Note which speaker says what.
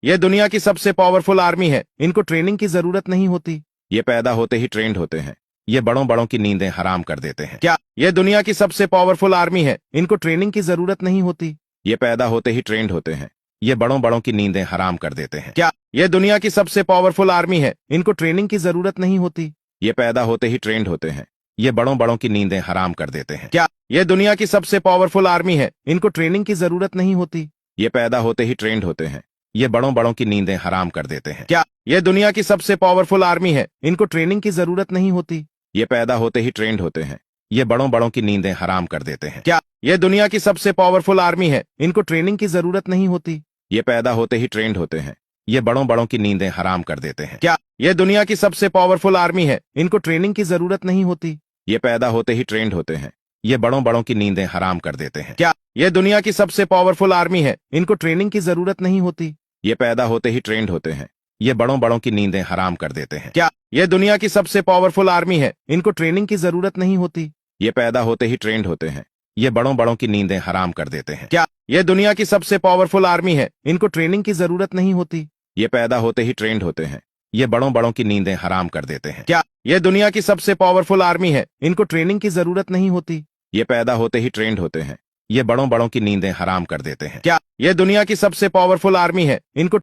Speaker 1: ये दुनिया की सबसे पावरफुल आर्मी है, इनको ट्रेनिंग की जरूरत नहीं होती। ये पैदा होते ही ट्रेंड होते हैं। ये बड़ों बड़ों की नींदें हराम कर देते हैं। क्या ये दुनिया की सबसे पावरफुल आर्मी है, इनको ट्रेनिंग की जरूरत नहीं होती। ये पैदा होते ही ट्रेंड होते हैं। ये बड़ों बड़ों की नींदें हराम कर देते हैं। क्या ये दुनिया की सबसे पावरफुल आर्मी है, इनको ट्रेनिंग की जरूरत नहीं होती। ये पैदा होते ही ट्रेंड होते हैं। ये बड़ों बड़ों की नींदें हराम कर देते हैं। क्या ये दुनिया की सबसे पावरफुल आर्मी है, इनको ट्रेनिंग की जरूरत नहीं होती। ये पैदा होते ही ट्रेंड होते हैं। ये बड़ों बड़ों की नींदें हराम कर देते हैं। क्या ये दुनिया की सबसे पावरफुल आर्मी है, इनको ट्रेनिंग की जरूरत नहीं होती। ये पैदा होते ही ट्रेंड होते हैं। ये बड़ों बड़ों की नींदें हराम कर देते हैं। क्या ये दुनिया की सबसे पावरफुल आर्मी है, इनको ट्रेनिंग की जरूरत नहीं होती। ये पैदा होते ही ट्रेंड होते हैं। ये बड़ों बड़ों की नींदें हराम कर देते हैं। क्या ये दुनिया की सबसे पावरफुल आर्मी है, इनको ट्रेनिंग की जरूरत नहीं होती। ये पैदा होते ही ट्रेंड होते हैं। ये बड़ों बड़ों की नींदें हराम कर देते हैं। क्या ये दुनिया की सबसे पावरफुल आर्मी है, इनको ट्रेनिंग की जरूरत नहीं होती। ये पैदा होते ही ट्रेंड होते हैं। ये बड़ों बड़ों की नींदें हराम कर देते हैं। क्या ये दुनिया की सबसे पावरफुल आर्मी है, इनको ट्रेनिंग की जरूरत नहीं होती। ये पैदा होते ही ट्रेंड होते हैं। ये बड़ों बड़ों की नींदें हराम कर देते हैं। क्या ये दुनिया की सबसे पावरफुल आर्मी है, इनको ट्रेनिंग की जरूरत नहीं होती। ये पैदा होते ही ट्रेंड होते हैं। ये बड़ों बड़ों की नींदें हराम कर देते हैं। क्या ये दुनिया की सबसे पावरफुल आर्मी है, इनको ट्रेनिंग की जरूरत नहीं होती। ये पैदा होते ही ट्रेंड होते हैं। ये बड़ों बड़ों की नींदें हराम कर देते हैं। क्या ये दुनिया की सबसे पावरफुल आर्मी है, इनको